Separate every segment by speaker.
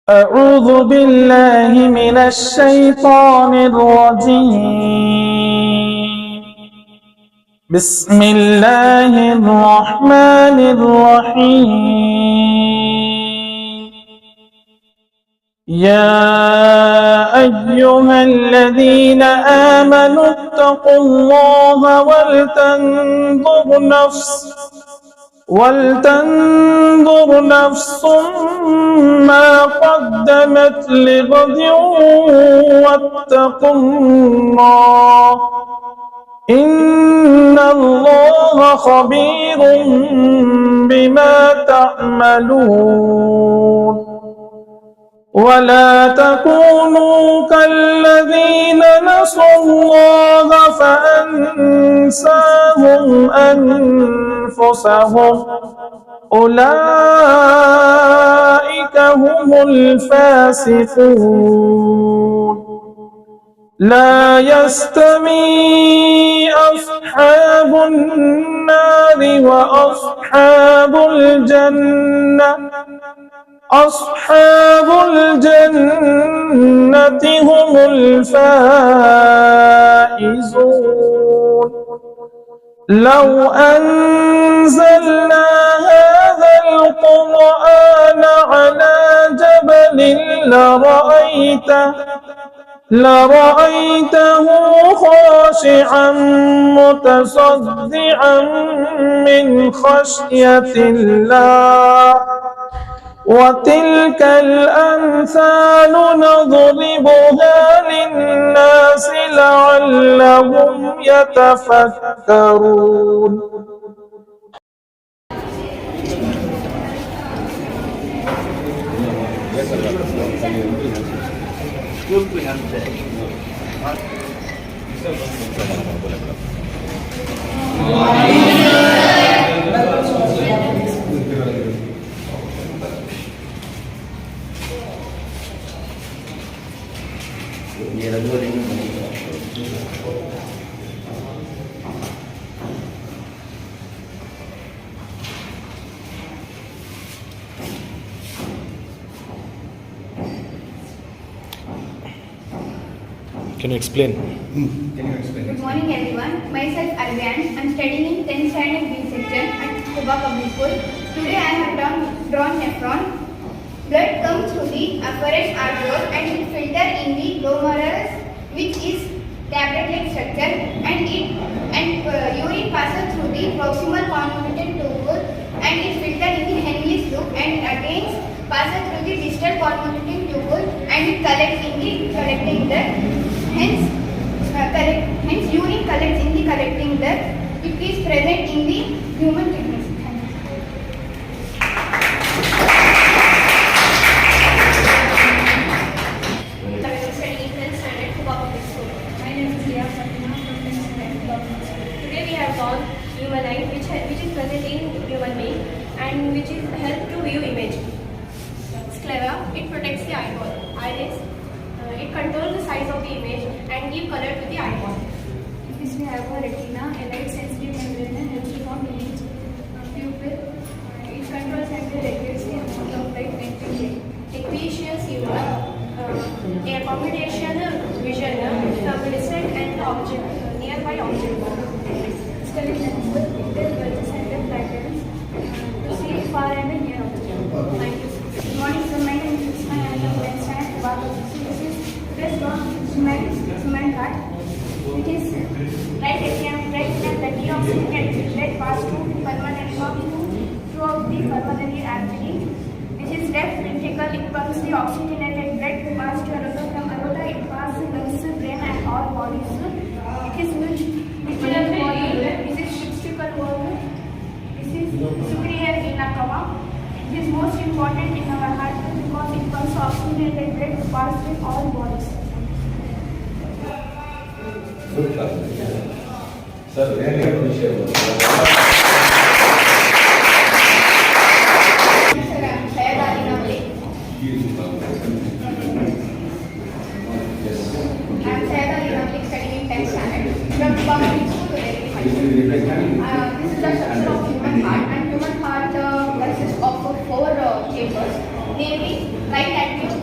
Speaker 1: أعوذ بالله من الشيطان الرجيم. بسم الله الرحمن الرحيم. يا أيها الذين آمنوا اتقوا الله ولتنظر نفس ما قدمت لغد واتقوا الله إن الله خبير بما تعملون. ولا تكونوا كالذين نسوا الله فأنساهم أنفسهم أولئك هم الفاسقون. لا يستوي أصحاب النار وأصحاب الجنة أصحاب الجنة هم الفائزون. لو أنزلنا هذا القرآن على جبل لرأيته خاشعا متصدعا من خشية الله. وتلك الأمثال نضربها للناس لعلهم يتفكرون.
Speaker 2: Can you explain?
Speaker 3: Good morning everyone. Myself Arvian. I am studying in 10th standard B section at Kuba Public School. Today I have drawn nephron. Blood comes through the afferent arteriole and it filters in the glomerulus, which is tablet-like structure, and urine passes through the proximal convoluted tubule and it filters in the Henle's loop and again passes through the distal convoluted tubule and it collects in the collecting duct. Hence, urine collects in the collecting duct. It is present in the human kidneys.
Speaker 4: Today we have found human eye, which is present in human being and which is help to view image. Sclera, it protects the eyeball. Iris, it controls the size of the image and give color to the eyeball.
Speaker 5: This we have a retina, a light sensitive membrane and helps to form image. Pupil, it controls and regulates the amount of light entering.
Speaker 4: Aqueous humor, a combination vision from distant and object, nearby object.
Speaker 5: Stellate lens, it is bulges and the patterns to see far and near object. Thank you. Good morning, so my name is Krishna and I am 10th standard Kuba Public School. This is today's drawn cement card. It is right atrium, right and the deoxygenated blood pass through pulmonary throughout the pulmonary artery. This is left ventricle, it pumps the oxygenated blood pass to aorta, from aorta it passes lungs, brain and all bodies. It is which this is juxtafocal valve. This is superior vena cava. It is most important in our heart because it pumps oxygenated blood to pass through all bodies.
Speaker 6: Sir, really appreciate it.
Speaker 3: Human heart consists of four chambers, namely right atrium,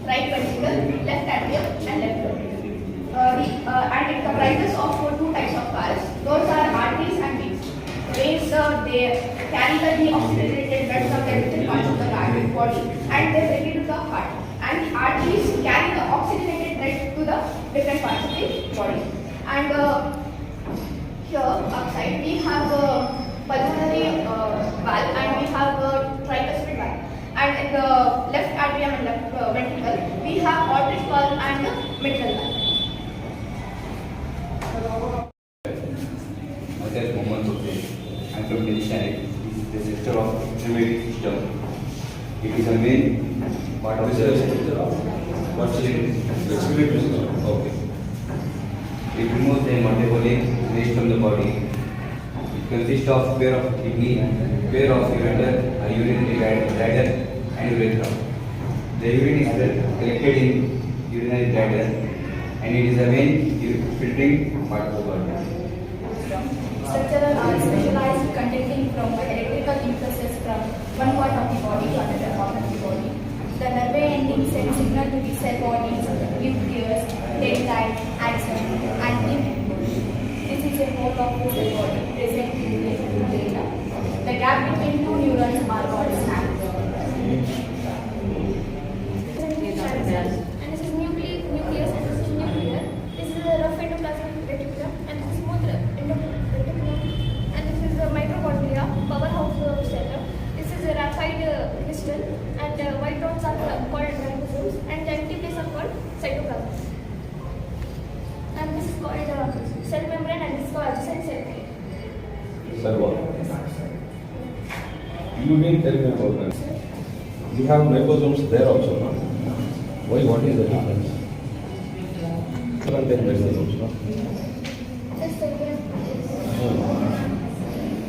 Speaker 3: right ventricle, left atrium, and left lobe. And it comprises of two types of valves. Those are arteries and veins. Veins, they carry the deoxygenated blood from the different parts of the body and they bring it to the heart. And arteries carry the oxygenated blood to the different parts of the body. And here outside we have a pulmonary valve and we have a tricuspid valve. And in the left atrium and left ventricle, we have aortic valve and the mitral valve.
Speaker 2: Myself, Mohammed Sofyan. I am from Delhi, Chennai. This is the sector of extremity system. It is a main part of the sector of extremity system. Okay. It removes the metabolic waste from the body. It consists of pair of kidney, pair of ureter, urinary bladder, and urethra. The urine is collected in urinary bladder, and it is the main filtering part of the body.
Speaker 5: Structural are specialized containing from electrical impulses from one part of the body to another part of the body. The nerve endings send signal to the cell bodies, nucleus, dendrite, axon, and lymph node. This is a whole of the cell body present in the data. The gap between two neurons are called synapses.
Speaker 4: And this is nucleus and this is nuclear. This is a rough endoplasmic reticulum and this is smooth reticulum. And this is the microglia, powerhouse cell. This is a rapid crystal and white rods are called ribosomes and the empty place are called cytoplasm. And this is called cell membrane and this is called adjacent cell plate.
Speaker 6: Sir, what? You didn't tell me about that. You have ribosomes there also, no? Why? What is the difference? Contain ribosomes, no?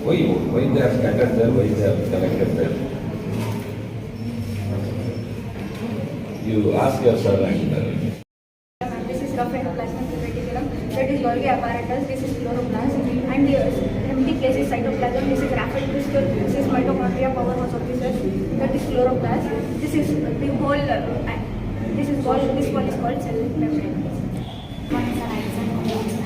Speaker 6: Why they are scattered there? Why they are collected there? You ask your sir and
Speaker 5: This is rough endoplasmic reticulum. That is Golgi apparatus. This is chloroplast. And the empty place is cytoplasm. This is rapid crystal. This is mitochondria, powerhouse of the cell. That is chloroplast. This is the whole. This is called. This one is called cell membrane. One is an axon. One is an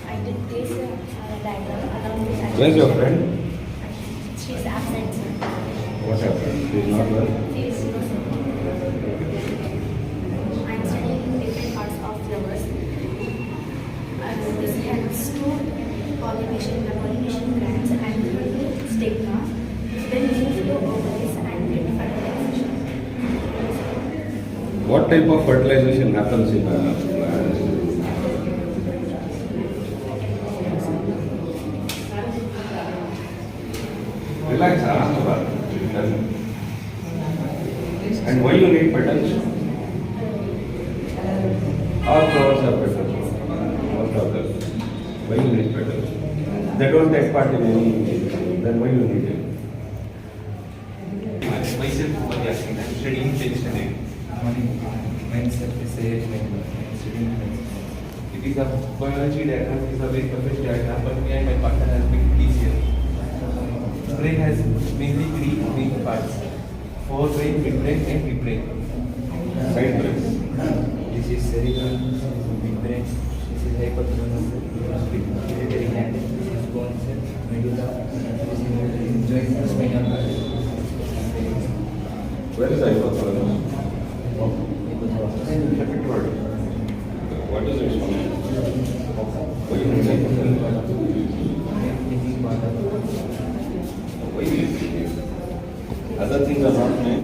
Speaker 5: I did this diagram along with.
Speaker 6: where's your friend?
Speaker 5: She is absent.
Speaker 6: What happened? She is not well.
Speaker 5: She is I am studying different parts of flowers. This helps to pollination glands and stigma. Then move to ovaries and get fertilization.
Speaker 6: What type of fertilization happens in plants? Relax, ask about it. And why you need petals? All flowers have petals. All flowers. Why you need petals? They don't take part in any. Then why you need it?
Speaker 2: Myself, Umar Yasin. I am studying 10th standard. Myself is studying 10th. It is a biology diagram. It is a very perfect diagram, but me and my partner has been easier. Brain has mainly three main parts: forebrain, midbrain, and midbrain.
Speaker 6: Side brains.
Speaker 2: This is cerebral, midbrain. This is hypothalamus, pituitary gland. This is bone cell, medulla. This is joint spinal cord.
Speaker 6: Where is the hypothalamus?
Speaker 2: Separate word.
Speaker 6: What is its function? Why you need hypothalamus? Why you need it? Other things are not made.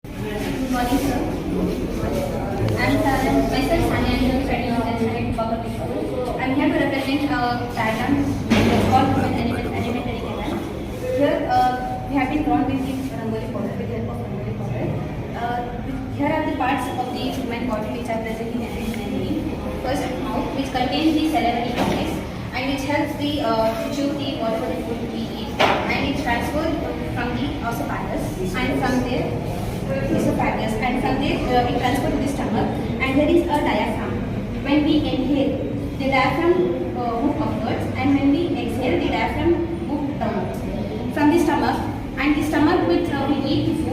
Speaker 3: Good morning, sir. I'm myself Sanya and I'm studying in 10th standard Kuba Public School. I'm here to represent a diagram called Human Alimentary Canal. Here we have been drawn with the Rangoli powder, with the help of Rangoli powder. Here are the parts of the human body which are present in animal. First, mouth, which contains the salivary glands and which helps the to chew the whatever the food we eat, and it's transferred from the esophagus and from there it transferred to the stomach, and there is a diaphragm. When we inhale, the diaphragm moves upwards, and when we exhale, the diaphragm moves downwards from the stomach, and the stomach which we eat the food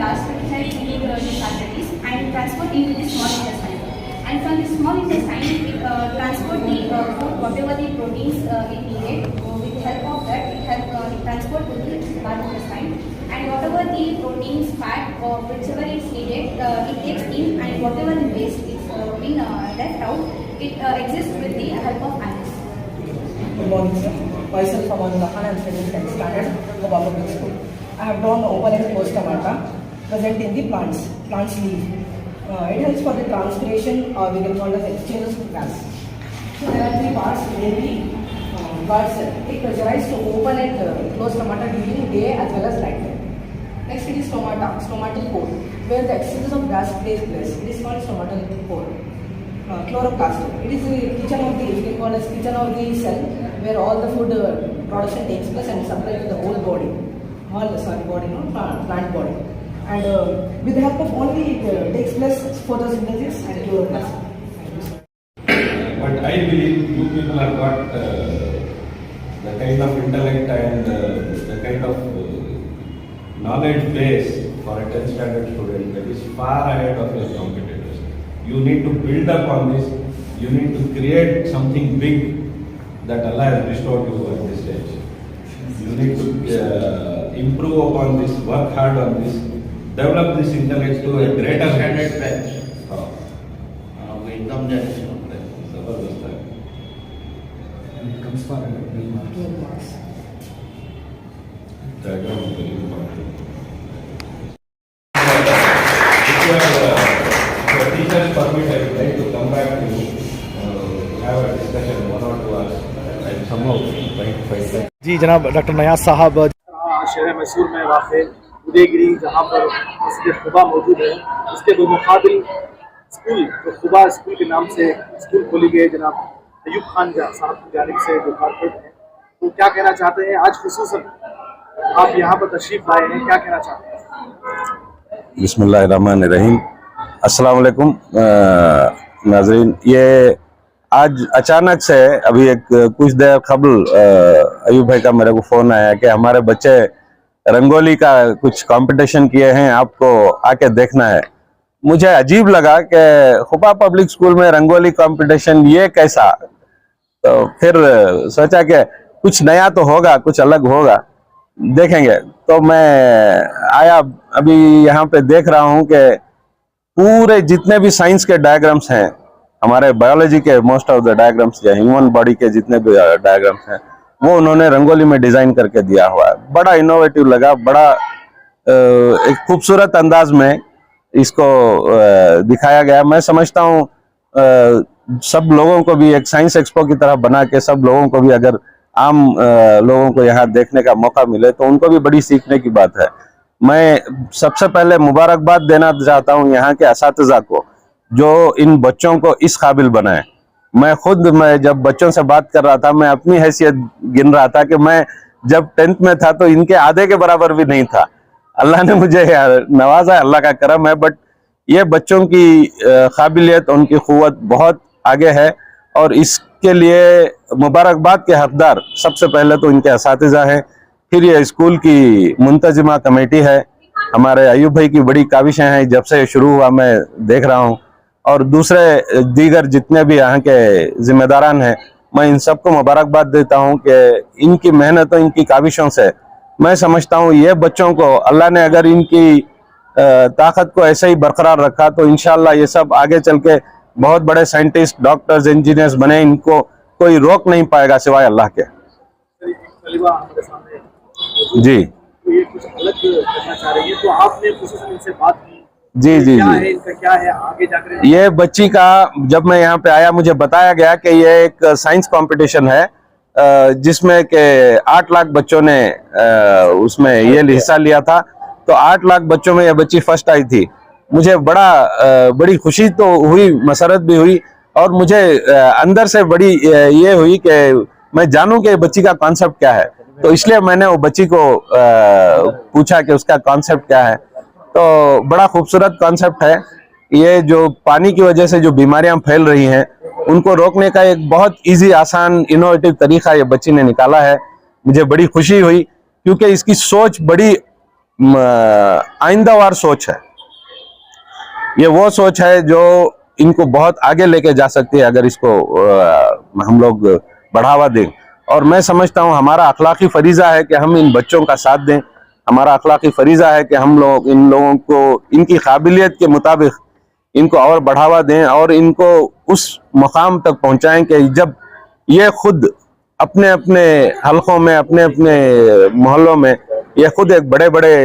Speaker 5: blast to help healing the arteries and transport into the small intestine. And from the small intestine, it transport the food, whatever the proteins it needed. With the help of that, it help transport to the large intestine. And whatever the proteins, fat, or whichever is needed, it takes in, and whatever the waste is being left out, it exists with the help of iris.
Speaker 7: Good morning, sir. Myself, Aman Khan, I am studying 10th standard of Public School. I have drawn open and closed stomata present in the plants leaf. It helps for the transpiration, or we can call it exchanges of gas. So there are 3 parts, mainly parts it pressurized to open and close stomata during day as well as night time. Next it is stomatal pore, where the exchanges of gas takes place. It is called stomatal pore. Chloroplast. It is the kitchen of the, we can call as kitchen of the cell, where all the food production takes place and supplied to the whole body. Plant body. And with the help of only it takes place photosynthesis and chloroplast.
Speaker 6: But I believe you people have got the kind of intellect and the kind of knowledge base for a 10th standard student that is far ahead of your competitors. You need to build up on this. You need to create something big that Allah has bestowed you at this stage. You need to improve upon this, work hard on this, develop this intellect to a greater
Speaker 8: standard batch.
Speaker 6: Oh.
Speaker 8: Income generation of that.
Speaker 6: Zabardast hai.
Speaker 2: And it comes for 12 marks.
Speaker 7: 12 marks.
Speaker 6: Diagram is very important. If your teachers permit, I would like to come back to you, have a discussion 1 or 2 hours. I somehow trying to find that.
Speaker 9: जी जनाब doctor Niaz साहब
Speaker 1: शहर मैसूर में वाक़ उदयगिरी जहाँ पर मस्जिद खुबा मौजूद है, उसके मुकाबिल स्कूल जो खुबा स्कूल के नाम से स्कूल खोली गई जनाब अयूब खान साहब की जानिब से जो कारपोरेट है, तो क्या कहना चाहते हैं? आज खुसूसन आप यहाँ पर तशरीफ़ लाए हैं, क्या कहना चाहते हैं?
Speaker 10: बिस्मिल्लाहिर्रहमानिर्रहीम। अस्सलाम वालेकुम नाज़रीन। ये आज अचानक से अभी कुछ देर कबल अयूब भाई का मेरे को फ़ोन आया कि हमारे बच्चे रंगोली का कुछ कंपटीशन किए हैं, आपको आके देखना है। मुझे अजीब लगा कि खुबा पब्लिक स्कूल में रंगोली कंपटीशन, ये कैसा? तो फिर सोचा कि कुछ नया तो होगा, कुछ अलग होगा, देखेंगे। तो मैं आया, अभी यहाँ पे देख रहा हूँ कि पूरे जितने भी साइंस के डायग्राम्स हैं, हमारे बायोलॉजी के मोस्ट ऑफ द डायग्राम्स या ह्यूमन बॉडी के जितने भी डायग्राम्स हैं, वो उन्होंने रंगोली में डिजाइन करके दिया हुआ है। बड़ा इनोवेटिव लगा, बड़ा एक खूबसूरत अंदाज में इसको दिखाया गया। मैं समझता हूँ सब लोगों को भी एक साइंस एक्सपो की तरह बना के, सब लोगों को भी अगर आम लोगों को यहाँ देखने का मौका मिले तो उनको भी बड़ी सीखने की बात है। मैं सबसे पहले मुबारकबाद देना चाहता हूँ यहाँ के असातिज़ा को, जो इन बच्चों को इस काबिल बनाए। मैं जब बच्चों से बात कर रहा था, मैं अपनी हैसियत गिन रहा था कि मैं जब 10th में था तो इनके आधे के बराबर भी नहीं था। अल्लाह ने मुझे नवाजा, अल्लाह का करम है। बट ये बच्चों की काबिलियत, उनकी क़ुव्वत बहुत आगे है, और इसके लिए मुबारकबाद के हकदार सबसे पहले तो इनके असातिज़ा हैं, फिर ये स्कूल की मुंतजिमा कमेटी है। हमारे अयूब भाई की बड़ी काविशें हैं, जब से शुरू हुआ मैं देख रहा हूँ, और दूसरे दीगर जितने भी यहाँ के जिम्मेदारान हैं, मैं इन सबको मुबारकबाद देता हूँ कि इनकी मेहनतों, इनकी काविशों से मैं समझता हूँ ये बच्चों को अल्लाह ने अगर इनकी ताकत को ऐसे ही बरकरार रखा तो इंशाअल्लाह ये सब आगे चल के बहुत बड़े साइंटिस्ट, डॉक्टर्स, इंजीनियर्स बने। इनको कोई रोक नहीं पाएगा सिवाय अल्लाह के। जी
Speaker 1: ये कुछ अलग करना चाह रही है, तो आपने खुसूसन इनसे बात की?
Speaker 10: जी जी
Speaker 1: क्या
Speaker 10: जी
Speaker 1: है इनका, क्या है आगे जाकर?
Speaker 10: ये बच्ची का जब मैं यहाँ पे आया मुझे बताया गया कि ये एक साइंस कंपटीशन है जिसमें के 8 लाख बच्चों ने उसमें ये हिस्सा लिया था। तो 8 लाख बच्चों में ये बच्ची फर्स्ट आई थी। मुझे बड़ी खुशी तो हुई, मसरत भी हुई, और मुझे अंदर से बड़ी ये हुई कि मैं जानूं कि बच्ची का कॉन्सेप्ट क्या है। तो इसलिए मैंने वो बच्ची को पूछा कि उसका कॉन्सेप्ट क्या है। तो बड़ा खूबसूरत कॉन्सेप्ट है। ये जो पानी की वजह से जो बीमारियां फैल रही हैं उनको रोकने का एक बहुत इजी, आसान, इनोवेटिव तरीका ये बच्ची ने निकाला है। मुझे बड़ी खुशी हुई क्योंकि इसकी सोच बड़ी आइंदावार सोच है। ये वो सोच है जो इनको बहुत आगे लेके जा सकती है अगर इसको हम लोग बढ़ावा दें। और मैं समझता हूँ हमारा अखलाकी फरीजा है कि हम इन बच्चों का साथ दें। हमारा अखलाकी फरीजा है कि हम लोग इन लोगों को इनकी काबिलियत के मुताबिक इनको और बढ़ावा दें और इनको उस मुकाम तक पहुंचाएं कि जब ये खुद अपने अपने हलकों में, अपने अपने मोहल्लों में ये खुद एक बड़े बड़े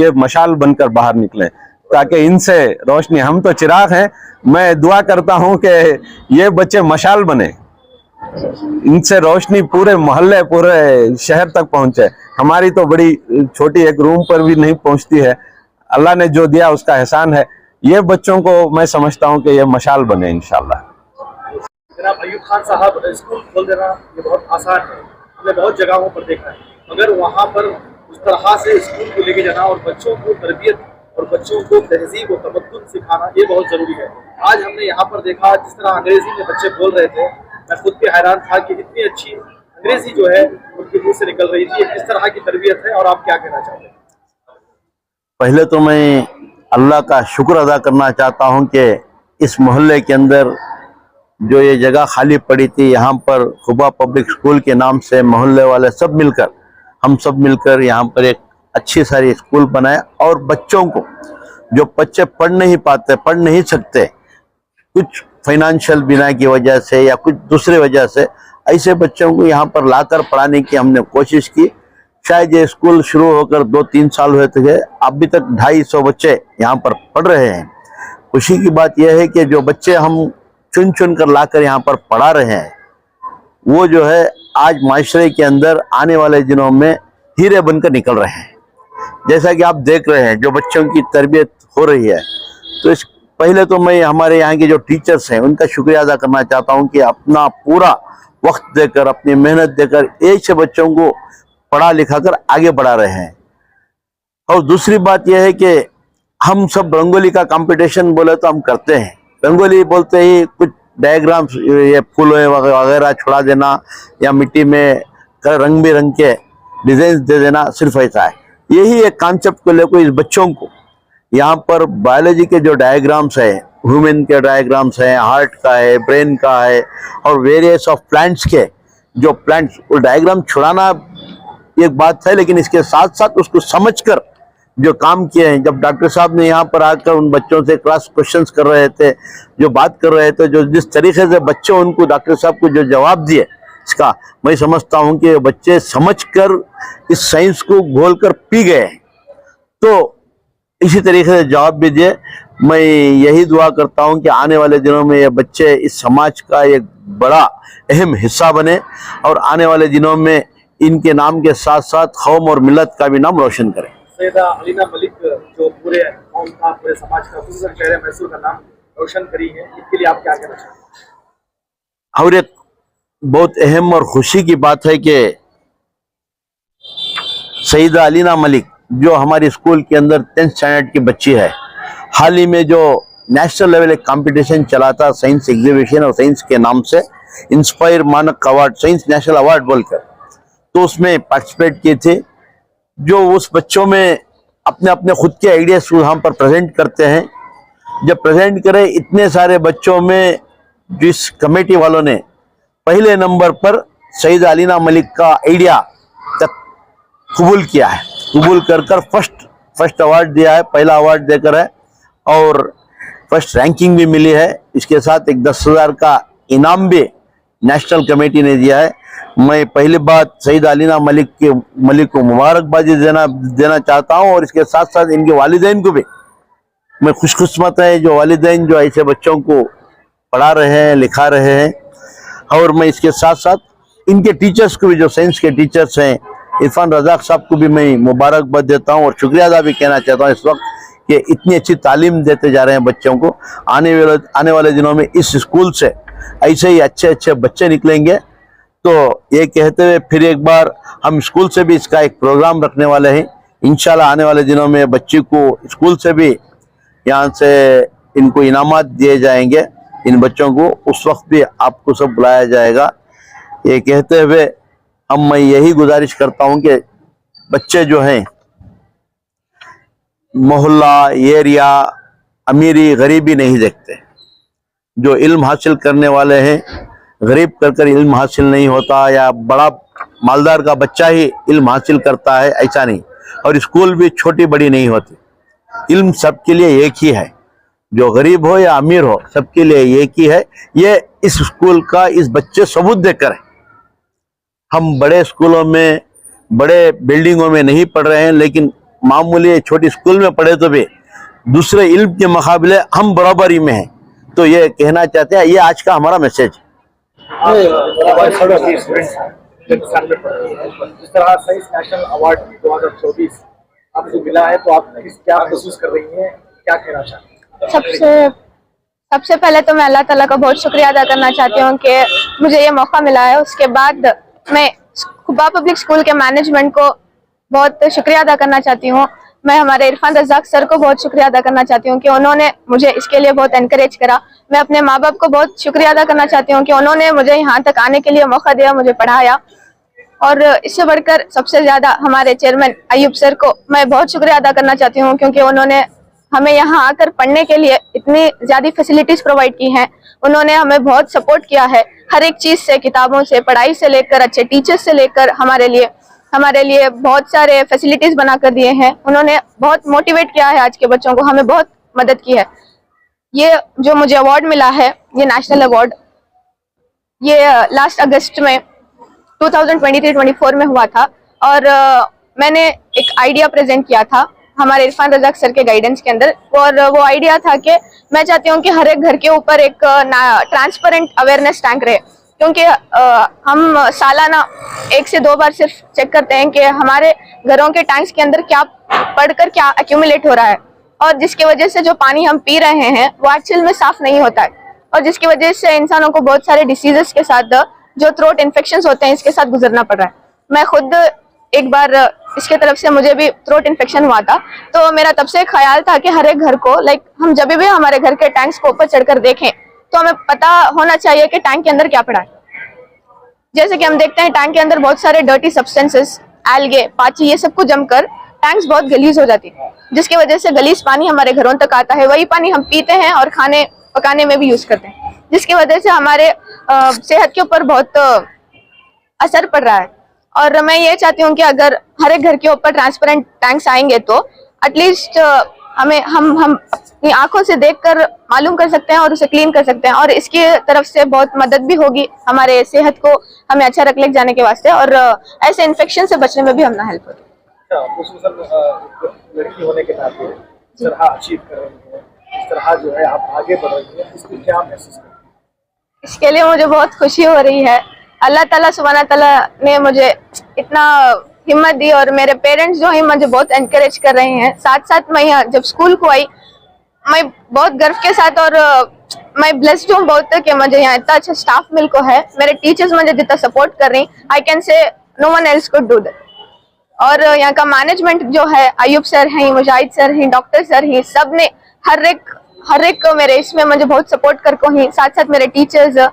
Speaker 10: ये मशाल बनकर बाहर निकलें, ताकि इनसे रोशनी, हम तो चिराग हैं, मैं दुआ करता हूं कि ये बच्चे मशाल बने, इनसे रोशनी पूरे मोहल्ले, पूरे शहर तक पहुंचे। हमारी तो बड़ी छोटी एक रूम पर भी नहीं पहुंचती है। अल्लाह ने जो दिया उसका एहसान है। ये बच्चों को मैं समझता हूं कि ये मशाल बने इंशाल्लाह।
Speaker 1: जनाब अयूब खान साहब, स्कूल खोल देना ये बहुत आसान है, हमने बहुत जगहों पर देखा है, मगर वहाँ पर उस तरह से स्कूल को लेके जाना और बच्चों को तरबियत और बच्चों को तहजीब और तमद्दुन सिखाना ये बहुत ज़रूरी है। आज हमने यहाँ पर देखा जिस तरह अंग्रेजी में बच्चे बोल रहे थे, मैं खुद भी हैरान था कि इतनी अच्छी अंग्रेजी जो है उनके मुँह से निकल रही थी। किस तरह की तरबियत है और आप क्या कहना चाहते हैं?
Speaker 8: पहले तो मैं अल्लाह का शुक्र अदा करना चाहता हूं कि इस मोहल्ले के अंदर जो ये जगह खाली पड़ी थी, यहाँ पर खुबा पब्लिक स्कूल के नाम से मोहल्ले वाले हम सब मिलकर यहाँ पर एक अच्छी सारी स्कूल बनाए और बच्चों को, जो बच्चे पढ़ नहीं पाते, पढ़ नहीं सकते, कुछ फाइनेंशियल बिना की वजह से या कुछ दूसरे वजह से, ऐसे बच्चों को यहाँ पर लाकर पढ़ाने की हमने कोशिश की। शायद ये स्कूल शुरू होकर 2-3 साल हुए थे, अभी तक 250 बच्चे यहाँ पर पढ़ रहे हैं। खुशी की बात यह है कि जो बच्चे हम चुन चुन कर लाकर यहाँ पर पढ़ा रहे हैं, वो जो है आज माशरे के अंदर आने वाले दिनों में हीरे बनकर निकल रहे हैं। जैसा कि आप देख रहे हैं जो बच्चों की तरबियत हो रही है, तो पहले तो मैं हमारे यहाँ के जो टीचर्स हैं उनका शुक्रिया अदा करना चाहता हूँ कि अपना पूरा वक्त देकर, अपनी मेहनत देकर एक से बच्चों को पढ़ा लिखा कर आगे बढ़ा रहे हैं। और दूसरी बात यह है कि हम सब रंगोली का कंपटीशन बोले तो हम करते हैं। रंगोली बोलते ही कुछ डायग्राम्स, ये फूल वगैरह छुड़ा देना या मिट्टी में रंग बिरंग के डिजाइन दे देना, सिर्फ ऐसा है। यही एक कॉन्सेप्ट को लेकर इस बच्चों को यहाँ पर बायोलॉजी के जो डायग्राम्स है, ह्यूमन के डायग्राम्स हैं, हार्ट का है, ब्रेन का है और वेरियस ऑफ प्लांट्स के जो प्लांट्स, वो डायग्राम छुड़ाना एक बात है, लेकिन इसके साथ साथ उसको समझकर जो काम किए हैं। जब डॉक्टर साहब ने यहाँ पर आकर उन बच्चों से क्रॉस क्वेश्चंस कर रहे थे, जो बात कर रहे थे, जो जिस तरीके से बच्चे उनको डॉक्टर साहब को जो जवाब दिए, इसका मैं समझता हूँ कि बच्चे समझकर इस साइंस को घोलकर पी गए। तो इसी तरीके से जवाब भी दिए। मैं यही दुआ करता हूँ कि आने वाले दिनों में ये बच्चे इस समाज का एक बड़ा अहम हिस्सा बने और आने वाले दिनों में इनके नाम के साथ साथ कौम और मिल्लत का भी नाम रोशन करें।
Speaker 1: सैयदा अलीना मलिक जो पूरे कौम का, पूरे समाज का, खुसूसन शहर मैसूर का नाम रोशन करी है, इसके लिए आप क्या कहना चाहते हैं?
Speaker 8: और एक बहुत अहम और खुशी की बात है कि सैयदा अलीना मलिक जो हमारे स्कूल के अंदर 10th स्टैंडर्ड की बच्ची है, हाल ही में जो नेशनल लेवल एक कंपटीशन चला था साइंस एग्जीबिशन और साइंस के नाम से इंस्पायर मानक अवार्ड, साइंस नेशनल अवार्ड बोलकर, तो उसमें पार्टिसिपेट किए थे। जो उस बच्चों में अपने अपने खुद के आइडियाज यहाँ पर प्रेजेंट करते हैं। जब प्रेजेंट करें इतने सारे बच्चों में, जिस कमेटी वालों ने पहले नंबर पर सैयदा अलीना मलिक का आइडिया तक कबूल किया है, कबूल कर फर्स्ट अवार्ड दिया है, पहला अवार्ड देकर है और फर्स्ट रैंकिंग भी मिली है। इसके साथ एक 10,000 का इनाम भी नेशनल कमेटी ने दिया है। मैं पहली बात सैयदा अलीना मलिक को मुबारकबादी देना चाहता हूं और इसके साथ साथ इनके वालिदैन को भी मैं खुशकिस्मत है जो वालिदैन जो ऐसे बच्चों को पढ़ा रहे हैं, लिखा रहे हैं। और मैं इसके साथ साथ इनके टीचर्स को भी, जो साइंस के टीचर्स हैं, इरफान रजाक साहब को भी मैं मुबारकबाद देता हूं और शुक्रिया अदा भी कहना चाहता हूं इस वक्त कि इतनी अच्छी तालीम देते जा रहे हैं बच्चों को। आने वाले दिनों में इस स्कूल से ऐसे ही अच्छे अच्छे बच्चे निकलेंगे। तो ये कहते हुए फिर एक बार हम स्कूल से भी इसका एक प्रोग्राम रखने वाले हैं। इंशाल्लाह आने वाले दिनों में बच्ची को स्कूल से भी यहाँ से इनको इनामात दिए जाएंगे, इन बच्चों को उस वक्त भी आपको सब बुलाया जाएगा। ये कहते हुए मैं यही गुजारिश करता हूँ कि बच्चे जो हैं मोहल्ला, एरिया, अमीरी गरीबी नहीं देखते। जो इल्म हासिल करने वाले हैं, गरीब कर इल्म हासिल नहीं होता, या बड़ा मालदार का बच्चा ही इल्म हासिल करता है, ऐसा नहीं। और स्कूल भी छोटी बड़ी नहीं होती, इल्म सबके लिए एक ही है, जो गरीब हो या अमीर हो सबके लिए एक ही है। ये इस स्कूल का इस बच्चे सबूत देकर है। हम बड़े स्कूलों में, बड़े बिल्डिंगों में नहीं पढ़ रहे हैं, लेकिन मामूली छोटी स्कूल में पढ़े तो भी दूसरे इल्म के मुकाबले हम बराबरी में हैं। तो ये कहना चाहते हैं, ये आज का हमारा मैसेज।
Speaker 1: जिस तरह साइंस नेशनल अवार्ड 2024 आपको मिला है, तो आप क्या महसूस कर रही हैं, क्या कहना चाहती हैं?
Speaker 4: सबसे पहले तो मैं अल्लाह ताला का बहुत शुक्रिया अदा करना चाहती हूँ कि मुझे ये मौका मिला है। उसके बाद मैं खुबा पब्लिक स्कूल के मैनेजमेंट को बहुत शुक्रिया अदा करना चाहती हूँ। मैं हमारे इरफान रज़ाक सर को बहुत शुक्रिया अदा करना चाहती हूँ कि उन्होंने मुझे इसके लिए बहुत एनकरेज करा। मैं अपने माँ बाप को बहुत शुक्रिया अदा करना चाहती हूँ कि उन्होंने मुझे यहाँ तक आने के लिए मौका दिया, मुझे पढ़ाया। और इससे बढ़कर सबसे ज्यादा हमारे चेयरमैन अयूब सर को मैं बहुत शुक्रिया अदा करना चाहती हूँ, क्योंकि उन्होंने हमें यहाँ आकर पढ़ने के लिए इतनी ज्यादा फैसिलिटीज प्रोवाइड की हैं। उन्होंने हमें बहुत सपोर्ट किया है, हर एक चीज से, किताबों से, पढ़ाई से लेकर, अच्छे टीचर्स से लेकर हमारे लिए बहुत सारे फैसिलिटीज बना कर दिए हैं। उन्होंने बहुत मोटिवेट किया है आज के बच्चों को, हमें बहुत मदद की है। ये जो मुझे अवार्ड मिला है, ये नेशनल अवार्ड, ये लास्ट अगस्त में 2023-24 में हुआ था। और मैंने एक आइडिया प्रेजेंट किया था हमारे इरफान रज़ाक सर के गाइडेंस के अंदर, और वो आइडिया था कि मैं चाहती हूँ कि हर एक घर के ऊपर एक ट्रांसपेरेंट अवेयरनेस टैंक रहे, क्योंकि हम सालाना 1 से 2 बार सिर्फ चेक करते हैं कि हमारे घरों के टैंक्स के अंदर क्या पढ़कर क्या एक्यूमुलेट हो रहा है, और जिसकी वजह से जो पानी हम पी रहे हैं वो एक्चुअल में साफ नहीं होता है, और जिसकी वजह से इंसानों को बहुत सारे डिसीजेस के साथ, जो थ्रोट इन्फेक्शंस होते हैं, इसके साथ गुजरना पड़ रहा है। मैं खुद एक बार इसके तरफ से मुझे भी थ्रोट इन्फेक्शन हुआ था, तो मेरा तब से ख्याल था कि हर एक घर को, हम जब भी हमारे घर के टैंक्स को ऊपर चढ़कर देखें तो हमें पता होना चाहिए कि टैंक के अंदर क्या पड़ा है। जैसे कि हम देखते हैं टैंक के अंदर बहुत सारे डर्टी सब्सटेंसेस, एल्गे, पाची, ये सब कुछ जमकर टैंक्स बहुत गलीज हो जाती है, जिसकी वजह से गलीज पानी हमारे घरों तक आता है। वही पानी हम पीते हैं और खाने पकाने में भी यूज करते हैं, जिसकी वजह से हमारे सेहत के ऊपर बहुत असर पड़ रहा है। और मैं ये चाहती हूँ कि अगर हर एक घर के ऊपर ट्रांसपेरेंट टैंक्स आएंगे तो एटलीस्ट हम अपनी आंखों से देखकर मालूम कर सकते हैं और उसे क्लीन कर सकते हैं, और इसकी तरफ से बहुत मदद भी होगी हमारे सेहत को हमें अच्छा रख ले जाने के वास्ते, और ऐसे इन्फेक्शन से बचने में भी हमें हेल्प होगी।
Speaker 1: लड़की होने के नाते इस तरह अचीव कर रही है, इस तरह जो है आप आगे बढ़ रही है, इसको क्या महसूस करते हैं?
Speaker 4: इसके लिए मुझे बहुत खुशी हो रही है। अल्लाह ताला सुब्हाना ताला ने मुझे इतना हिम्मत दी, और मेरे पेरेंट्स जो हैं मुझे बहुत एनकरेज कर रहे हैं। साथ साथ मैं यहाँ जब स्कूल को आई, मैं बहुत गर्व के साथ, और मैं ब्लेस्ड हूँ बहुत कि मुझे यहाँ इतना अच्छा स्टाफ मिल को है। मेरे टीचर्स मुझे जितना सपोर्ट कर रही, I can say no one else could do that. और यहाँ का मैनेजमेंट जो है, अयूब सर हैं, मुजाहिद सर हैं, डॉक्टर सर हैं, सब ने हर एक मेरे इसमें मुझे बहुत सपोर्ट कर को ही। साथ साथ मेरे टीचर्स,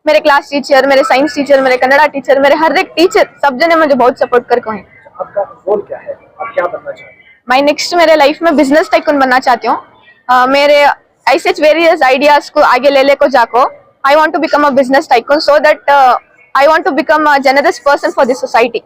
Speaker 4: मेरे क्लास टीचर, मेरे साइंस टीचर, मेरे कन्नड़ा टीचर, मेरे हर एक टीचर, सब जने मुझे बहुत सपोर्ट कर को हैं।
Speaker 1: आपका गोल क्या है, आप क्या बनना चाहते हैं?
Speaker 4: मैं नेक्स्ट मेरे लाइफ में बिजनेस टाइकून बनना चाहती हूँ। मेरे ऐसे वेरियस आइडियाज को आगे ले को जाको, I want to become a business tycoon, so that I want to become a generous person for this society.